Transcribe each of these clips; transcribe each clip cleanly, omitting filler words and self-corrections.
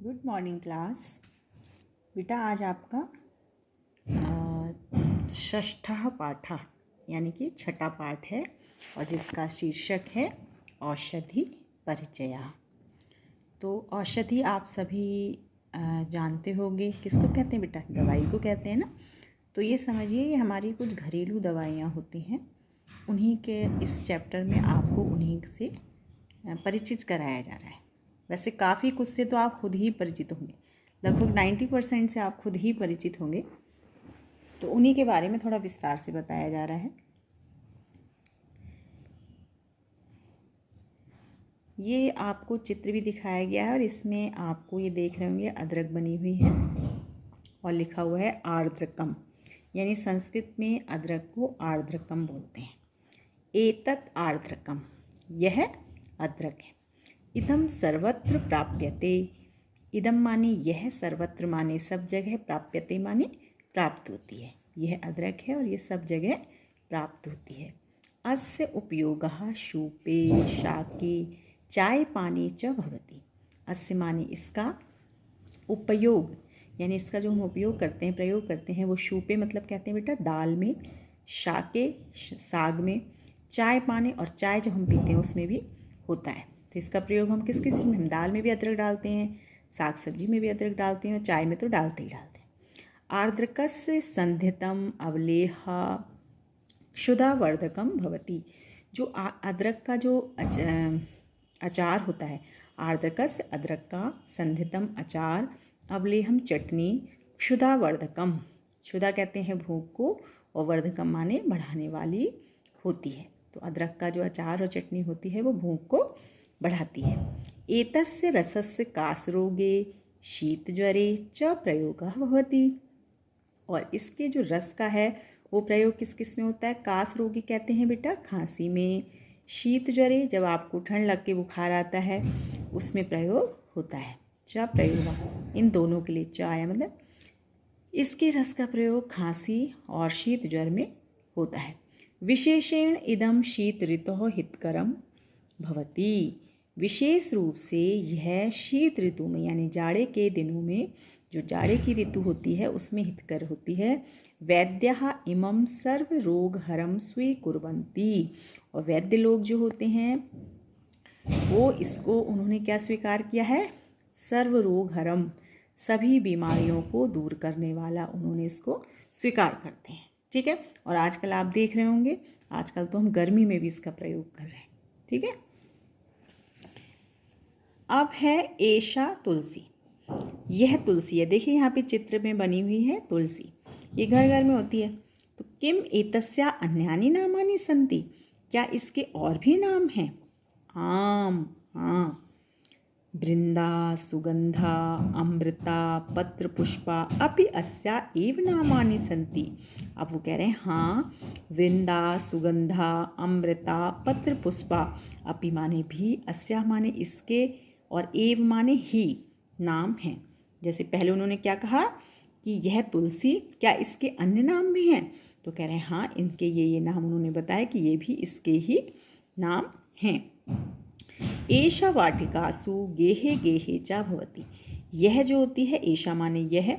Good morning class. बेटा आज आपका षष्ठः पाठ यानी कि छठा पाठ है और जिसका शीर्षक है औषधि परिचय। तो औषधि आप सभी जानते होंगे किसको कहते हैं बेटा? दवाई को कहते हैं ना। तो ये समझिए ये हमारी कुछ घरेलू दवाइयाँ होती हैं, उन्हीं के इस चैप्टर में आपको उन्हीं से परिचित कराया जा रहा है। वैसे काफ़ी कुछ से तो आप खुद ही परिचित होंगे, लगभग 90% से आप खुद ही परिचित होंगे। तो उन्हीं के बारे में थोड़ा विस्तार से बताया जा रहा है। ये आपको चित्र भी दिखाया गया है और इसमें आपको ये देख रहे होंगे अदरक बनी हुई है और लिखा हुआ है आर्द्रकम, यानी संस्कृत में अदरक को आर्द्रकम बोलते हैं। एतत् आर्द्रकम, यह अदरक है। इदम सर्वत्र प्राप्यते, इदम माने यह, सर्वत्र माने सब जगह, प्राप्यते माने प्राप्त होती है। यह अदरक है और ये सब जगह प्राप्त होती है। अस्य उपयोगः शूपे शाके चाय पानी च भवति। अस्य माने इसका, उपयोग यानी इसका जो हम उपयोग करते हैं, प्रयोग करते हैं, वो शूपे मतलब कहते हैं बेटा दाल में, शाके साग में, चाय पानी और चाय जो हम पीते हैं उसमें भी होता है। तो इसका प्रयोग हम किस किस चीज़ में, हम दाल में भी अदरक डालते हैं, साग सब्जी में भी अदरक डालते हैं और चाय में तो डालते ही डालते हैं। आर्द्रकस्य संधितम अवलेह क्षुधावर्धकम भवति। जो अदरक का जो अचार होता है, आर्द्रकस्य अदरक का, संधितम अचार, अवलेहम चटनी, क्षुधावर्धकम, क्षुधा कहते हैं भूख को, और वर्धकम माने बढ़ाने वाली होती है। तो अदरक का जो अचार और चटनी होती है वो भूख को बढ़ाती है। एतस्य रसस्य कासरोगे शीतज्वरे च प्रयोगः भवति। और इसके जो रस का है वो प्रयोग किस किस में होता है? कासरोगी कहते हैं बेटा खांसी में, शीतज्वरे जब आपको ठंड लग के बुखार आता है उसमें प्रयोग होता है। च प्रयोग, इन दोनों के लिए च आया मतलब इसके रस का प्रयोग खांसी और शीत ज्वर में होता है। विशेषेण इदम शीत ऋतुः हितकरम भवति। विशेष रूप से यह शीत ऋतु में यानी जाड़े के दिनों में, जो जाड़े की ऋतु होती है उसमें हितकर होती है। वैद्यः इमं सर्व रोग हरम स्वीकुर्वन्ति। और वैद्य लोग जो होते हैं वो इसको, उन्होंने क्या स्वीकार किया है? सर्व रोग हरम, सभी बीमारियों को दूर करने वाला उन्होंने इसको स्वीकार करते हैं। ठीक है। और आजकल आप देख रहे होंगे, आजकल तो हम गर्मी में भी इसका प्रयोग कर रहे हैं। ठीक है। अब है एषा तुलसी। यह तुलसी है, देखिए यहाँ पे चित्र में बनी हुई है तुलसी, ये घर घर में होती है। तो किम एतस्या अन्यानि नामानि सन्ति, क्या इसके और भी नाम हैं? आम, हाँ, वृंदा, सुगंधा, अमृता, पत्र पुष्पा अपि अस्या एव नामानि सन्ति। अब वो कह रहे हैं हाँ, वृंदा, सुगंधा, अमृता, पत्र पुष्पा, अपि माने भी, अस्या माने इसके, और एव माने ही नाम हैं। जैसे पहले उन्होंने क्या कहा कि यह तुलसी, क्या इसके अन्य नाम भी हैं? तो कह रहे हैं हाँ, इनके ये नाम उन्होंने बताया कि ये भी इसके ही नाम हैं। एषा वाटिकासु गेहे गेहे चा भवति। यह जो होती है, एषा माने यह,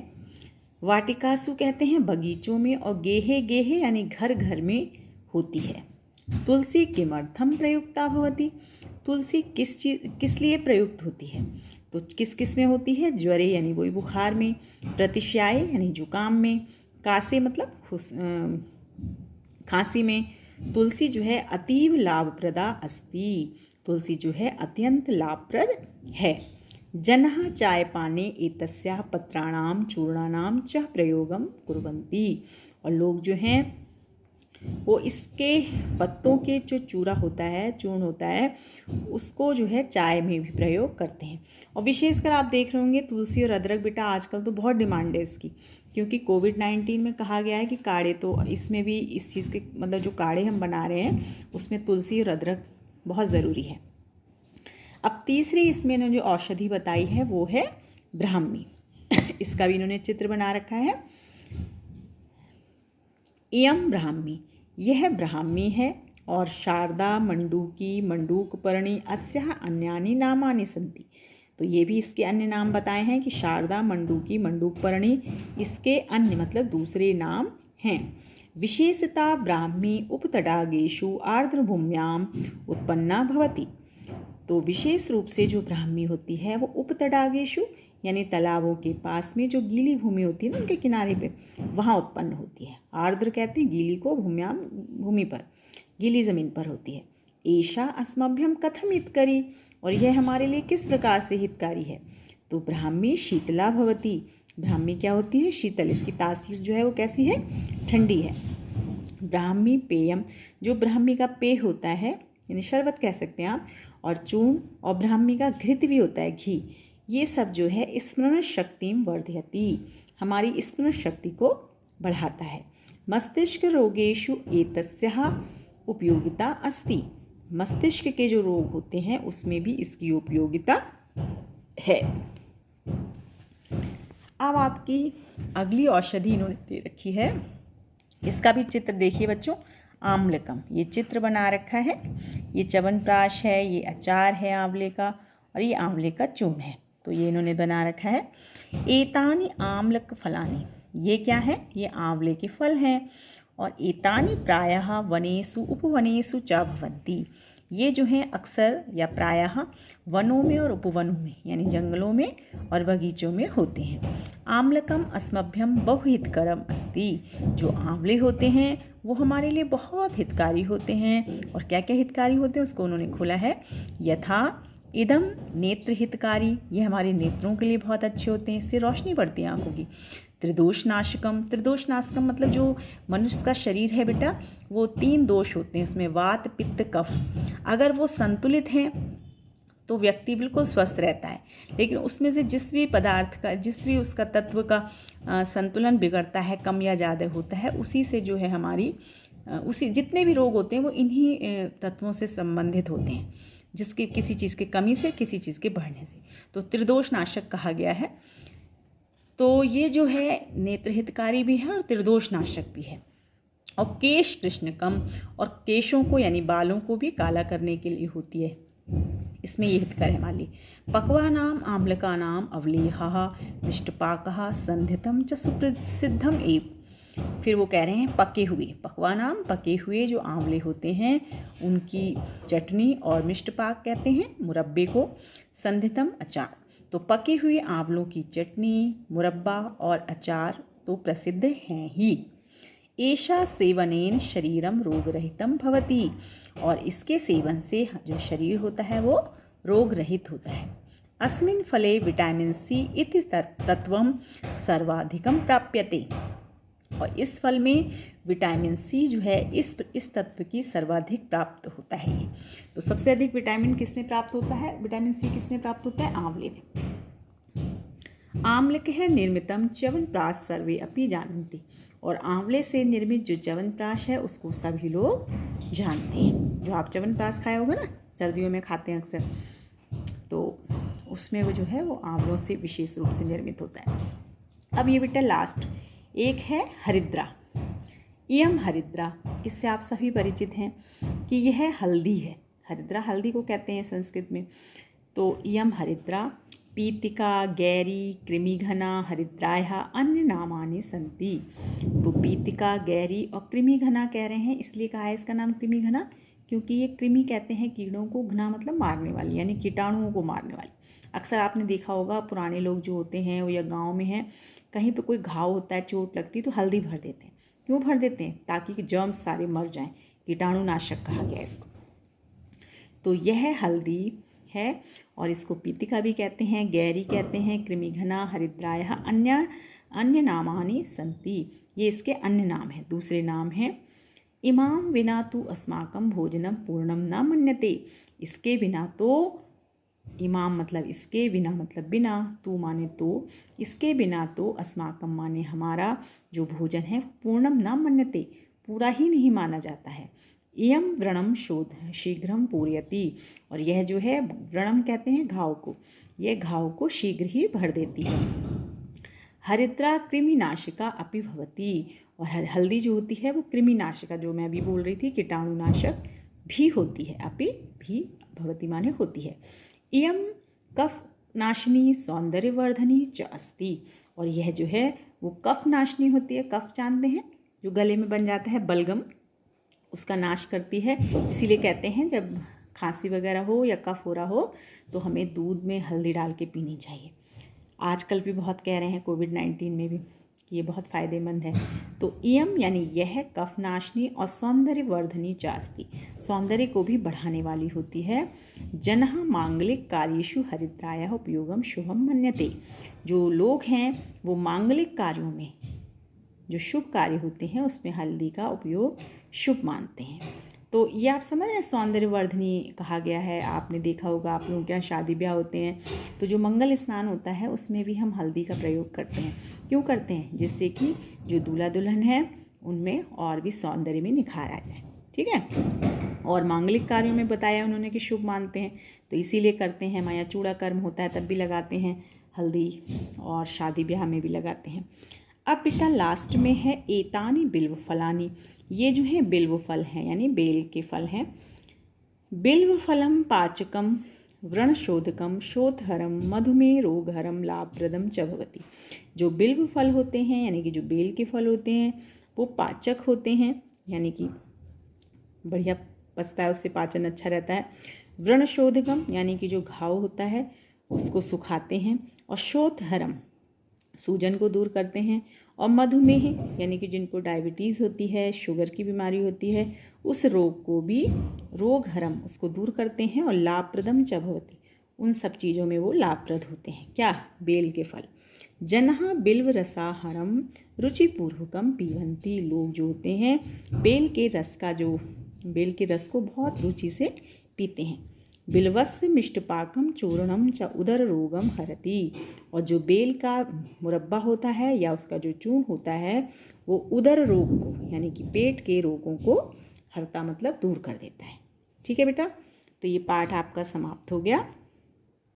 वाटिकासु कहते हैं बगीचों में, और गेहे गेहे यानी घर घर में होती है। तुलसी किमर्थम प्रयुक्ता भवति। तुलसी किस लिए प्रयुक्त होती है? तो किस किस में होती है? ज्वरे यानी वही बुखार में, प्रतिश्याय यानी जुकाम में, कासे मतलब खांसी में। तुलसी जो है अतीव लाभप्रदा अस्ति। तुलसी जो है अत्यंत लाभप्रद है। जनः चाय पाने एतस्याः पत्राणां चूर्णानां च प्रयोगं कुर्वन्ति। और लोग जो हैं वो इसके पत्तों के जो चूरा होता है, चूर्ण होता है, उसको जो है चाय में भी प्रयोग करते हैं। और विशेषकर आप देख रहे होंगे तुलसी और अदरक बेटा आजकल तो बहुत डिमांड है इसकी, क्योंकि कोविड-19 में कहा गया है कि काढ़े, तो इसमें भी इस चीज़ के मतलब जो काढ़े हम बना रहे हैं उसमें तुलसी और अदरक बहुत ज़रूरी है। अब तीसरी इसमें इन्होंने जो औषधि बताई है वो है ब्राह्मी। इसका भी इन्होंने चित्र बना रखा है। इयं ब्राह्मी, यह ब्राह्मी है। और शारदा, मंडूकी, मंडूकपर्णी, अस्याः अन्यानि नामानि सन्ति। तो ये भी इसके अन्य नाम बताए हैं कि शारदा, मंडूकी, मंडूकपर्णी इसके अन्य मतलब दूसरे नाम हैं। विशेषता ब्राह्मी उपतडागेषु आर्द्रभूम्याम उत्पन्ना भवति। तो विशेष रूप से जो ब्राह्मी होती है वो उपतडागेषु यानी तालाबों के पास में जो गीली भूमि होती है ना उनके किनारे पे वहाँ उत्पन्न होती है। आर्द्र कहते हैं गीली को, भूम्याम भूमि पर, गीली जमीन पर होती है। एषा अस्मभ्यम कथम हितकरी, और यह हमारे लिए किस प्रकार से हितकारी है। तो ब्राह्मी शीतला भवती, ब्राह्मी क्या होती है, शीतल, इसकी तासीर जो है वो कैसी है, ठंडी है। ब्राह्मी पेयम, जो ब्राह्मी का पेय होता है यानी शरबत कह सकते हैं आप, और चूर्ण, और ब्राह्मी का घृत भी होता है, घी, ये सब जो है स्मरण शक्ति वर्धयति, हमारी स्मरण शक्ति को बढ़ाता है। मस्तिष्क रोगेषु एतस्याः उपयोगिता अस्ति, मस्तिष्क के जो रोग होते हैं उसमें भी इसकी उपयोगिता है। अब आपकी अगली औषधि इन्होंने दे रखी है, इसका भी चित्र देखिए बच्चों। आम्लकम, ये चित्र बना रखा है, ये च्यवनप्राश है, ये अचार है आंवले का, और ये आंवले का चूर्ण है। तो ये इन्होंने बना रखा है। एतानि आम्लक फलानि, ये क्या है, ये आंवले के फल हैं। और एतानि प्रायः वनेषु उपवनेषु च भवन्ति, ये जो हैं अक्सर या प्रायः वनों में और उपवनों में यानी जंगलों में और बगीचों में होते हैं। आम्लकम अस्मभ्यम बहुहितकरम अस्ति, जो आंवले होते हैं वो हमारे लिए बहुत हितकारी होते हैं। और क्या क्या हितकारी होते हैं उसको उन्होंने खोला है। यथा इदम नेत्र हितकारी, ये हमारे नेत्रों के लिए बहुत अच्छे होते हैं, इससे रोशनी बढ़ती है आंखों की। त्रिदोषनाशकम, त्रिदोषनाशकम मतलब जो मनुष्य का शरीर है बेटा वो 3 दोष होते हैं उसमें, वात, पित्त, कफ। अगर वो संतुलित हैं तो व्यक्ति बिल्कुल स्वस्थ रहता है, लेकिन उसमें से जिस भी पदार्थ का, जिस भी उसका तत्व का संतुलन बिगड़ता है, कम या ज़्यादा होता है, उसी से जो है हमारी उसी जितने भी रोग होते हैं वो इन्हीं तत्वों से संबंधित होते हैं, जिसकी किसी चीज़ की कमी से, किसी चीज़ के बढ़ने से। तो त्रिदोषनाशक कहा गया है। तो ये जो है नेत्र हितकारी भी है और त्रिदोषनाशक भी है। और केश कृष्णकम, और केशों को यानी बालों को भी काला करने के लिए होती है, इसमें ये हितकर है। मान ली पक्वानाम आम्लकानाम अवलेहाः मिष्टपाकः संधितम च सुप्रसिद्धम एव। फिर वो कह रहे हैं पके हुए, पक्वानाम पके हुए जो आंवले होते हैं उनकी चटनी, और मिष्टपाक कहते हैं मुरब्बे को, संधितम अचार। तो पके हुए आंवलों की चटनी, मुरब्बा और अचार तो प्रसिद्ध हैं ही। एषा सेवनेन शरीरम रोगरहितम भवति, और इसके सेवन से जो शरीर होता है वो रोग रहित होता है। अस्मिन् फले विटामिन सी इति तत्वं सर्वाधिकम प्राप्यते, और इस फल में विटामिन सी जो है इस तत्व की सर्वाधिक प्राप्त होता है। तो सबसे अधिक विटामिन किस में प्राप्त होता है, विटामिन सी किस में प्राप्त होता है, आंवले में। आम्लक है निर्मितम च्यवनप्राश सर्वे अपि जानन्ति, और आंवले से निर्मित जो च्यवनप्राश है उसको सभी लोग जानते हैं। जो आप च्यवनप्राश खाए होगा ना, सर्दियों में खाते हैं अक्सर, तो उसमें वो जो है वो आंवलों से विशेष रूप से निर्मित होता है। अब ये बेटा लास्ट एक है हरिद्रा। इयम हरिद्रा, इससे आप सभी परिचित हैं कि यह हल्दी है। हरिद्रा हल्दी को कहते हैं संस्कृत में। तो इयम हरिद्रा पीतिका, गैरी, कृमिघना हरिद्रायः अन्य नामानि सन्ति। तो पीतिका, गैरी और कृमिघना कह रहे हैं, इसलिए कहा है इसका नाम कृमिघना क्योंकि ये कृमि कहते हैं कीड़ों को, घना मतलब मारने वाली यानी कीटाणुओं को मारने वाली। अक्सर आपने देखा होगा पुराने लोग जो होते हैं वो या गाँव में हैं, कहीं पे कोई घाव होता है, चोट लगती है तो हल्दी भर देते हैं। क्यों भर देते हैं, ताकि जर्म्स सारे मर जाएं। कीटाणुनाशक कहा गया इसको। तो यह हल्दी है, और इसको पीतिका भी कहते हैं, गैरी कहते हैं, कृमिघना हरिद्रायः अन्य नामानि सन्ति, ये इसके अन्य नाम हैं, दूसरे नाम हैं। इमाम विना तु अस्माकं भोजनम पूर्णम न मन्यते, इसके बिना तो, इमाम मतलब इसके, बिना मतलब बिना, तू माने तो, इसके बिना तो, अस्माकम माने हमारा जो भोजन है पूर्णम न मन्यते, पूरा ही नहीं माना जाता है। इयम व्रणम शोध शीघ्रम पूर्यति, और यह जो है व्रणम कहते हैं घाव को, यह घाव को शीघ्र ही भर देती है। हरिद्रा कृमिनाशिका अपि भवति, और हल्दी जो होती है वो कृमिनाशिका, जो मैं अभी बोल रही थी कीटाणुनाशक भी होती है। अपि भी भवति माने होती है। इयम कफ नाशिनी सौंदर्यवर्धनी च अस्ति। और यह जो है वो कफ नाशिनी होती है। कफ जानते हैं, जो गले में बन जाता है बलगम, उसका नाश करती है। इसीलिए कहते हैं जब खांसी वगैरह हो या कफ हो रहा हो तो हमें दूध में हल्दी डाल के पीनी चाहिए। आजकल भी बहुत कह रहे हैं कोविड-19 में भी कि ये बहुत फ़ायदेमंद है। तो इयम यानी यह कफनाशिनी और सौंदर्यवर्धनी च अस्ति, सौंदर्य को भी बढ़ाने वाली होती है। जनः मांगलिक कार्येषु हरिद्रायाः उपयोगम शुभम मन्यते। जो लोग हैं वो मांगलिक कार्यों में, जो शुभ कार्य होते हैं, उसमें हल्दी का उपयोग शुभ मानते हैं। तो ये आप समझ रहे हैं, सौंदर्यवर्धनी कहा गया है। आपने देखा होगा आप लोगों के यहाँ शादी ब्याह होते हैं तो जो मंगल स्नान होता है उसमें भी हम हल्दी का प्रयोग करते हैं। क्यों करते हैं? जिससे कि जो दूल्हा दुल्हन है उनमें और भी सौंदर्य में निखार आ जाए। ठीक है। और मांगलिक कार्यों में बताया उन्होंने कि शुभ मानते हैं, तो इसीलिए करते हैं। हमारे यहाँ चूड़ा कर्म होता है तब भी लगाते हैं हल्दी, और शादी ब्याह में भी लगाते हैं। अब बेटा लास्ट में है एतानी बिल्व फलानी। ये जो है बिल्व फल हैं, यानी बेल के फल हैं। बिल्व फलम पाचकम व्रणशोधकम शोथहरम मधुमेह रोगहरम लाभप्रदम च भवति। जो बिल्व फल होते हैं यानी कि जो बेल के फल होते हैं वो पाचक होते हैं, यानी कि बढ़िया पचता है, उससे पाचन अच्छा रहता है। व्रणशोधकम यानी कि जो घाव होता है उसको सुखाते हैं। और शोथहरम सूजन को दूर करते हैं। और मधुमेह यानी कि जिनको डायबिटीज़ होती है, शुगर की बीमारी होती है, उस रोग को भी रोगहरम उसको दूर करते हैं। और लाभप्रदम च भवति, उन सब चीज़ों में वो लाभप्रद होते हैं। क्या? बेल के फल। जनः बिल्व रसाहरम रुचिपूर्वकम पीबन्ति। लोग जो होते हैं बेल के रस को बहुत रुचि से पीते हैं। बिल्वस्य मिष्टपाकम चूर्णम च उदर रोगम हरति। और जो बेल का मुरब्बा होता है या उसका जो चूर्ण होता है वो उदर रोग को, यानी कि पेट के रोगों को हरता, मतलब दूर कर देता है। ठीक है बेटा, तो ये पाठ आपका समाप्त हो गया।